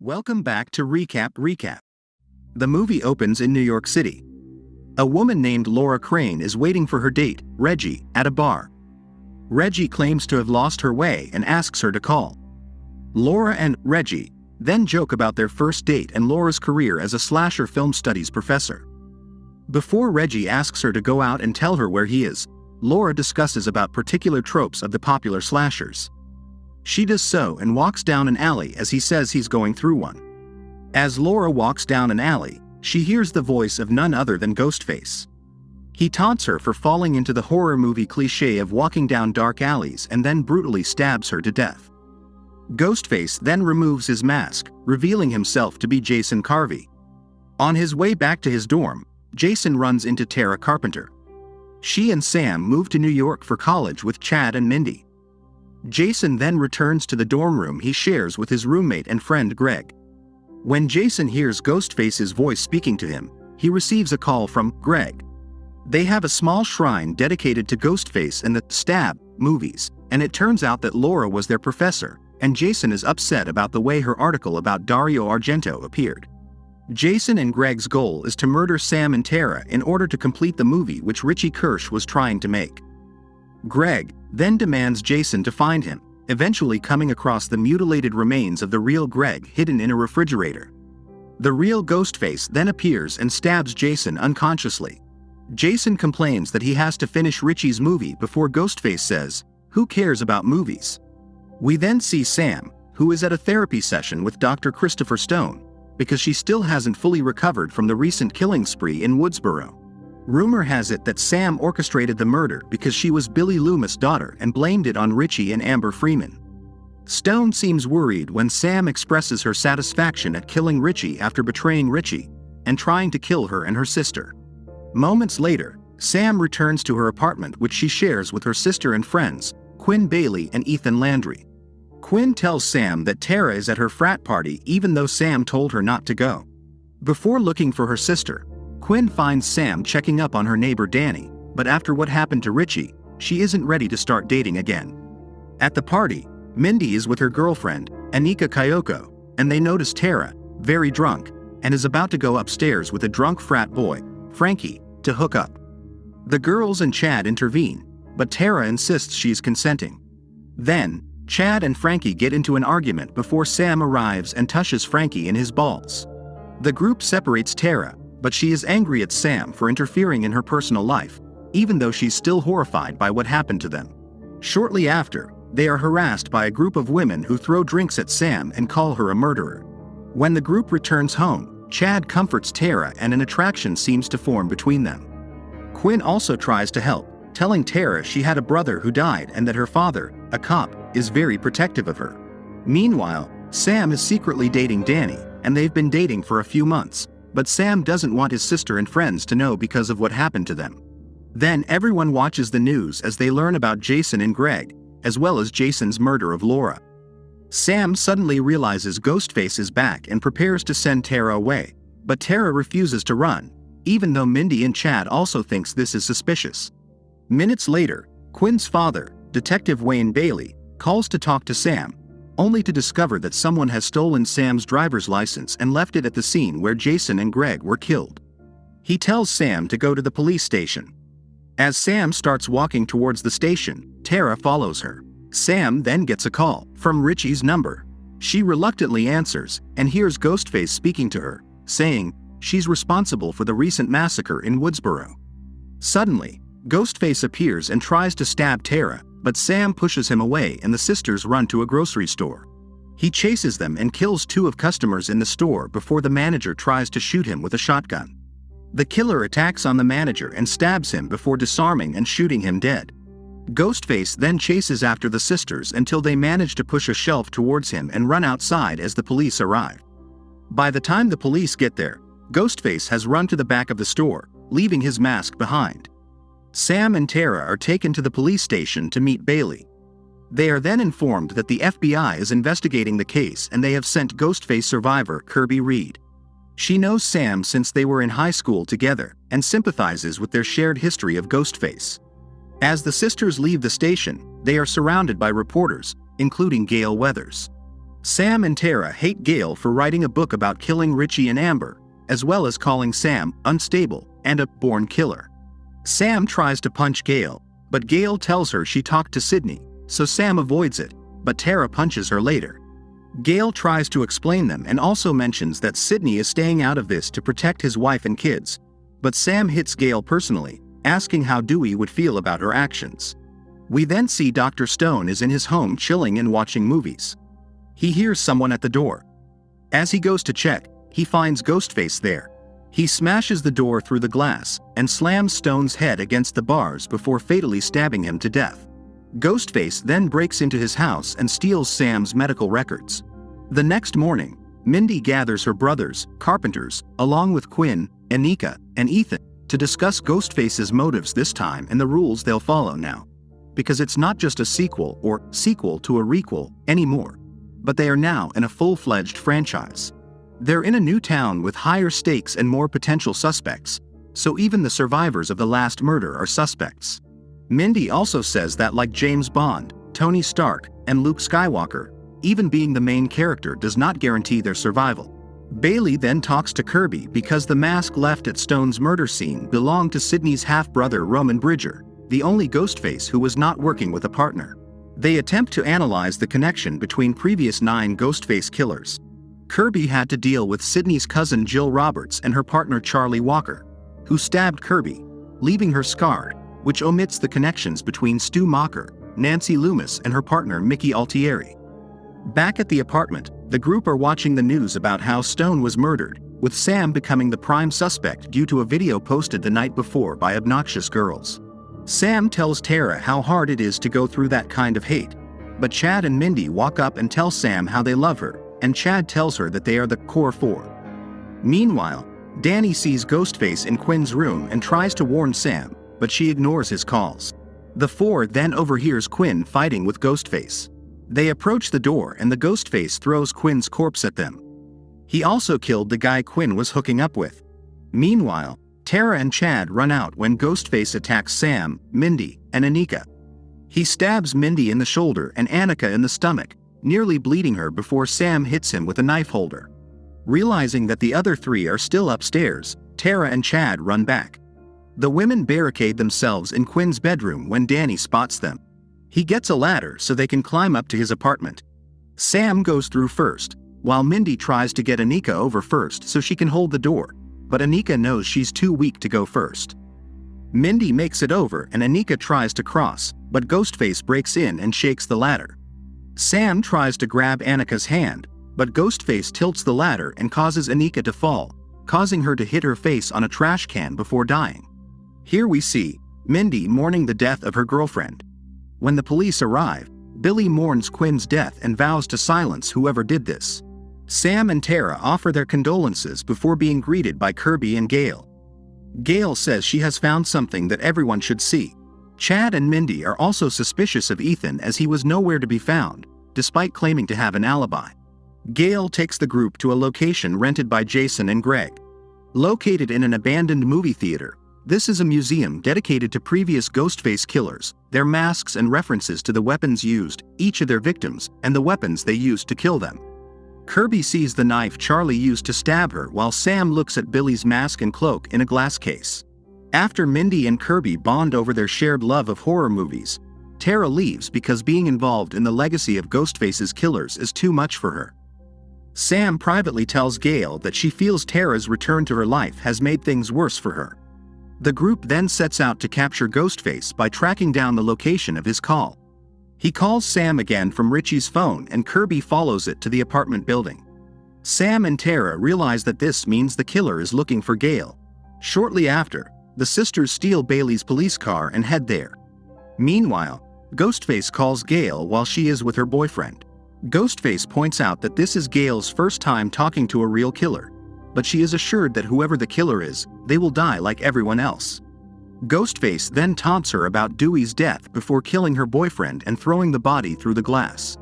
Welcome back to Recap. The movie opens in New York City. A woman named Laura Crane is waiting for her date, Reggie, at a bar. Reggie claims to have lost her way and asks her to call. Laura and Reggie then joke about their first date and Laura's career as a slasher film studies professor. Before Reggie asks her to go out and tell her where he is, Laura discusses about particular tropes of the popular slashers. She does so and walks down an alley as he says he's going through one. As Laura walks down an alley, she hears the voice of none other than Ghostface. He taunts her for falling into the horror movie cliché of walking down dark alleys and then brutally stabs her to death. Ghostface then removes his mask, revealing himself to be Jason Carvey. On his way back to his dorm, Jason runs into Tara Carpenter. She and Sam move to New York for college with Chad and Mindy. Jason then returns to the dorm room he shares with his roommate and friend Greg. When Jason hears Ghostface's voice speaking to him, he receives a call from Greg. They have a small shrine dedicated to Ghostface and the Stab movies, and it turns out that Laura was their professor, and Jason is upset about the way her article about Dario Argento appeared. Jason and Greg's goal is to murder Sam and Tara in order to complete the movie which Richie Kirsch was trying to make. Greg then demands Jason to find him, eventually coming across the mutilated remains of the real Greg hidden in a refrigerator. The real Ghostface then appears and stabs Jason unconsciously. Jason complains that he has to finish Richie's movie before Ghostface says, "Who cares about movies?" We then see Sam, who is at a therapy session with Dr. Christopher Stone, because she still hasn't fully recovered from the recent killing spree in Woodsboro. Rumor has it that Sam orchestrated the murder because she was Billy Loomis' daughter and blamed it on Richie and Amber Freeman. Stone seems worried when Sam expresses her satisfaction at killing Richie after betraying Richie and trying to kill her and her sister. Moments later, Sam returns to her apartment which she shares with her sister and friends, Quinn Bailey and Ethan Landry. Quinn tells Sam that Tara is at her frat party even though Sam told her not to go. Before looking for her sister, Quinn finds Sam checking up on her neighbor Danny, but after what happened to Richie, she isn't ready to start dating again. At the party, Mindy is with her girlfriend, Anika Kyoko, and they notice Tara, very drunk, and is about to go upstairs with a drunk frat boy, Frankie, to hook up. The girls and Chad intervene, but Tara insists she's consenting. Then, Chad and Frankie get into an argument before Sam arrives and touches Frankie in his balls. The group separates Tara, but she is angry at Sam for interfering in her personal life, even though she's still horrified by what happened to them. Shortly after, they are harassed by a group of women who throw drinks at Sam and call her a murderer. When the group returns home, Chad comforts Tara and an attraction seems to form between them. Quinn also tries to help, telling Tara she had a brother who died and that her father, a cop, is very protective of her. Meanwhile, Sam is secretly dating Danny, and they've been dating for a few months, but Sam doesn't want his sister and friends to know because of what happened to them. Then everyone watches the news as they learn about Jason and Greg, as well as Jason's murder of Laura. Sam suddenly realizes Ghostface is back and prepares to send Tara away, but Tara refuses to run, even though Mindy and Chad also thinks this is suspicious. Minutes later, Quinn's father, Detective Wayne Bailey, calls to talk to Sam, only to discover that someone has stolen Sam's driver's license and left it at the scene where Jason and Greg were killed. He tells Sam to go to the police station. As Sam starts walking towards the station, Tara follows her. Sam then gets a call from Richie's number. She reluctantly answers and hears Ghostface speaking to her, saying she's responsible for the recent massacre in Woodsboro. Suddenly, Ghostface appears and tries to stab Tara, but Sam pushes him away and the sisters run to a grocery store. He chases them and kills two of customers in the store before the manager tries to shoot him with a shotgun. The killer attacks on the manager and stabs him before disarming and shooting him dead. Ghostface then chases after the sisters until they manage to push a shelf towards him and run outside as the police arrive. By the time the police get there, Ghostface has run to the back of the store, leaving his mask behind. Sam and Tara are taken to the police station to meet Bailey. They are then informed that the FBI is investigating the case and they have sent Ghostface survivor Kirby Reed. She knows Sam since they were in high school together and sympathizes with their shared history of Ghostface. As the sisters leave the station, they are surrounded by reporters, including Gail Weathers. Sam and Tara hate Gail for writing a book about killing Richie and Amber, as well as calling Sam unstable and a born killer. Sam tries to punch Gail, but Gail tells her she talked to Sydney, so Sam avoids it, but Tara punches her later. Gail tries to explain them and also mentions that Sydney is staying out of this to protect his wife and kids, but Sam hits Gail personally, asking how Dewey would feel about her actions. We then see Dr. Stone is in his home chilling and watching movies. He hears someone at the door. As he goes to check, he finds Ghostface there. He smashes the door through the glass and slams Stone's head against the bars before fatally stabbing him to death. Ghostface then breaks into his house and steals Sam's medical records. The next morning, Mindy gathers her brothers, carpenters, along with Quinn, Anika, and Ethan, to discuss Ghostface's motives this time and the rules they'll follow now. Because it's not just a sequel to a requel anymore, but they are now in a full-fledged franchise. They're in a new town with higher stakes and more potential suspects, so even the survivors of the last murder are suspects. Mindy also says that like James Bond, Tony Stark, and Luke Skywalker, even being the main character does not guarantee their survival. Bailey then talks to Kirby because the mask left at Stone's murder scene belonged to Sydney's half-brother Roman Bridger, the only Ghostface who was not working with a partner. They attempt to analyze the connection between previous 9 Ghostface killers. Kirby had to deal with Sydney's cousin Jill Roberts and her partner Charlie Walker, who stabbed Kirby, leaving her scarred, which omits the connections between Stu Macher, Nancy Loomis and her partner Mickey Altieri. Back at the apartment, the group are watching the news about how Stone was murdered, with Sam becoming the prime suspect due to a video posted the night before by obnoxious girls. Sam tells Tara how hard it is to go through that kind of hate, but Chad and Mindy walk up and tell Sam how they love her, and Chad tells her that they are the core 4. Meanwhile, Danny sees Ghostface in Quinn's room and tries to warn Sam, but she ignores his calls. The 4 then overhears Quinn fighting with Ghostface. They approach the door and the Ghostface throws Quinn's corpse at them. He also killed the guy Quinn was hooking up with. Meanwhile, Tara and Chad run out when Ghostface attacks Sam, Mindy, and Anika. He stabs Mindy in the shoulder and Anika in the stomach, nearly bleeding her before Sam hits him with a knife holder. Realizing that the other 3 are still upstairs, Tara and Chad run back. The women barricade themselves in Quinn's bedroom when Danny spots them. He gets a ladder so they can climb up to his apartment. Sam goes through first, while Mindy tries to get Anika over first so she can hold the door, but Anika knows she's too weak to go first. Mindy makes it over and Anika tries to cross, but Ghostface breaks in and shakes the ladder. Sam tries to grab Anika's hand, but Ghostface tilts the ladder and causes Anika to fall, causing her to hit her face on a trash can before dying. Here we see Mindy mourning the death of her girlfriend. When the police arrive, Billy mourns Quinn's death and vows to silence whoever did this. Sam and Tara offer their condolences before being greeted by Kirby and Gail. Gail says she has found something that everyone should see. Chad and Mindy are also suspicious of Ethan as he was nowhere to be found, despite claiming to have an alibi. Gail takes the group to a location rented by Jason and Greg. Located in an abandoned movie theater, this is a museum dedicated to previous Ghostface killers, their masks and references to the weapons used, each of their victims, and the weapons they used to kill them. Kirby sees the knife Charlie used to stab her while Sam looks at Billy's mask and cloak in a glass case. After Mindy and Kirby bond over their shared love of horror movies, Tara leaves because being involved in the legacy of Ghostface's killers is too much for her. Sam privately tells Gail that she feels Tara's return to her life has made things worse for her. The group then sets out to capture Ghostface by tracking down the location of his call. He calls Sam again from Richie's phone and Kirby follows it to the apartment building. Sam and Tara realize that this means the killer is looking for Gail. Shortly after, the sisters steal Bailey's police car and head there. Meanwhile, Ghostface calls Gail while she is with her boyfriend. Ghostface points out that this is Gail's first time talking to a real killer, but she is assured that whoever the killer is, they will die like everyone else. Ghostface then taunts her about Dewey's death before killing her boyfriend and throwing the body through the glass.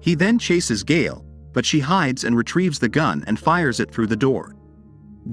He then chases Gail, but she hides and retrieves the gun and fires it through the door.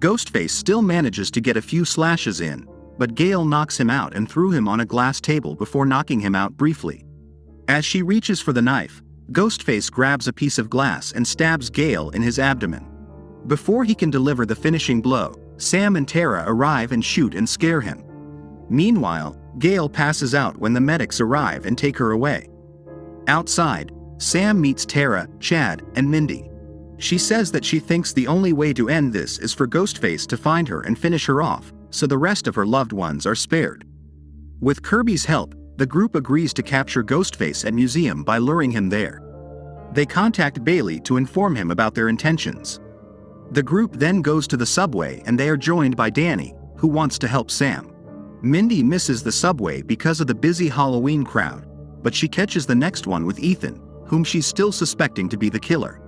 Ghostface still manages to get a few slashes in, but Gail knocks him out and threw him on a glass table before knocking him out briefly. As she reaches for the knife, Ghostface grabs a piece of glass and stabs Gale in his abdomen. Before he can deliver the finishing blow, Sam and Tara arrive and shoot and scare him. Meanwhile, Gale passes out when the medics arrive and take her away. Outside, Sam meets Tara, Chad, and Mindy. She says that she thinks the only way to end this is for Ghostface to find her and finish her off, so the rest of her loved ones are spared. With Kirby's help, the group agrees to capture Ghostface at museum by luring him there. They contact Bailey to inform him about their intentions. The group then goes to the subway and they are joined by Danny, who wants to help Sam. Mindy misses the subway because of the busy Halloween crowd, but she catches the next one with Ethan, whom she's still suspecting to be the killer.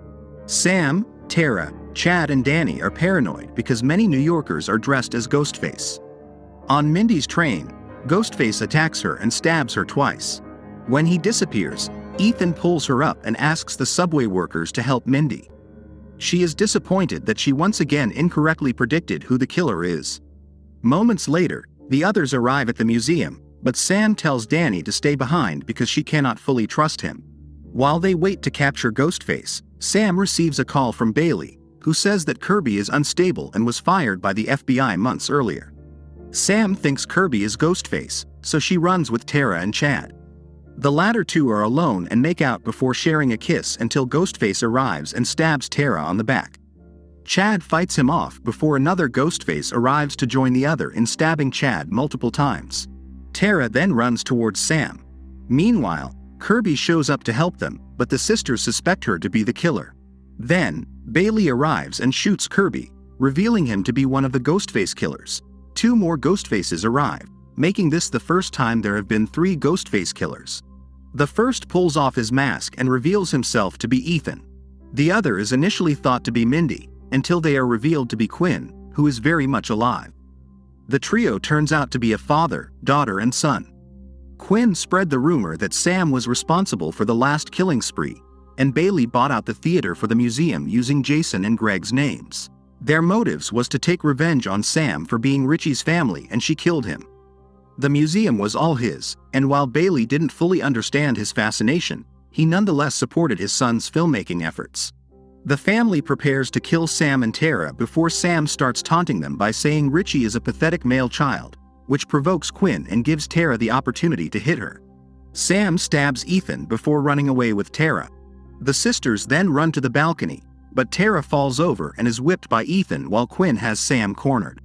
Sam, Tara, Chad and Danny are paranoid because many New Yorkers are dressed as Ghostface. On Mindy's train, Ghostface attacks her and stabs her twice. When he disappears, Ethan pulls her up and asks the subway workers to help Mindy. She is disappointed that she once again incorrectly predicted who the killer is. Moments later, the others arrive at the museum, but Sam tells Danny to stay behind because she cannot fully trust him. While they wait to capture Ghostface, Sam receives a call from Bailey, who says that Kirby is unstable and was fired by the FBI months earlier. Sam thinks Kirby is Ghostface, so she runs with Tara and Chad. The latter two are alone and make out before sharing a kiss until Ghostface arrives and stabs Tara on the back. Chad fights him off before another Ghostface arrives to join the other in stabbing Chad multiple times. Tara then runs towards Sam. Meanwhile, Kirby shows up to help them, but the sisters suspect her to be the killer. Then, Bailey arrives and shoots Kirby, revealing him to be one of the Ghostface killers. Two more Ghostfaces arrive, making this the first time there have been 3 Ghostface killers. The first pulls off his mask and reveals himself to be Ethan. The other is initially thought to be Mindy, until they are revealed to be Quinn, who is very much alive. The trio turns out to be a father, daughter and son. Quinn spread the rumor that Sam was responsible for the last killing spree, and Bailey bought out the theater for the museum using Jason and Greg's names. Their motives was to take revenge on Sam for being Richie's family and she killed him. The museum was all his, and while Bailey didn't fully understand his fascination, he nonetheless supported his son's filmmaking efforts. The family prepares to kill Sam and Tara before Sam starts taunting them by saying Richie is a pathetic male child, which provokes Quinn and gives Tara the opportunity to hit her. Sam stabs Ethan before running away with Tara. The sisters then run to the balcony, but Tara falls over and is whipped by Ethan while Quinn has Sam cornered.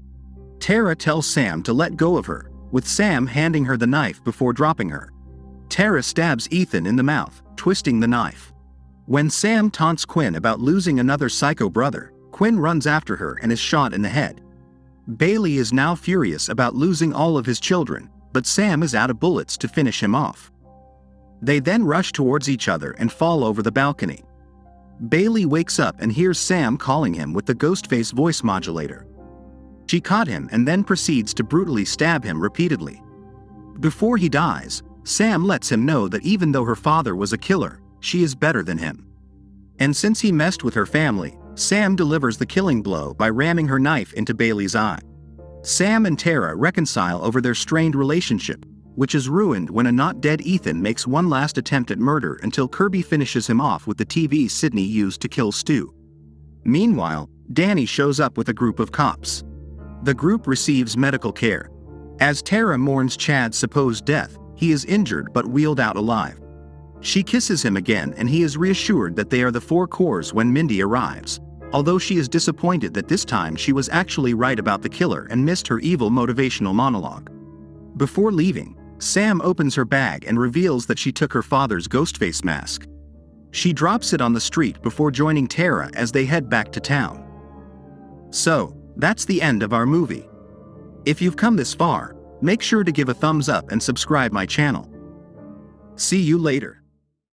Tara tells Sam to let go of her, with Sam handing her the knife before dropping her. Tara stabs Ethan in the mouth, twisting the knife. When Sam taunts Quinn about losing another psycho brother, Quinn runs after her and is shot in the head. Bailey is now furious about losing all of his children, but Sam is out of bullets to finish him off. They then rush towards each other and fall over the balcony. Bailey wakes up and hears Sam calling him with the Ghostface voice modulator. She caught him and then proceeds to brutally stab him repeatedly. Before he dies, Sam lets him know that even though her father was a killer, she is better than him. And since he messed with her family, Sam delivers the killing blow by ramming her knife into Bailey's eye. Sam and Tara reconcile over their strained relationship, which is ruined when a not-dead Ethan makes one last attempt at murder until Kirby finishes him off with the TV Sidney used to kill Stu. Meanwhile, Danny shows up with a group of cops. The group receives medical care. As Tara mourns Chad's supposed death, he is injured but wheeled out alive. She kisses him again and he is reassured that they are the 4 cores when Mindy arrives, although she is disappointed that this time she was actually right about the killer and missed her evil motivational monologue. Before leaving, Sam opens her bag and reveals that she took her father's Ghostface mask. She drops it on the street before joining Tara as they head back to town. So, that's the end of our movie. If you've come this far, make sure to give a thumbs up and subscribe my channel. See you later.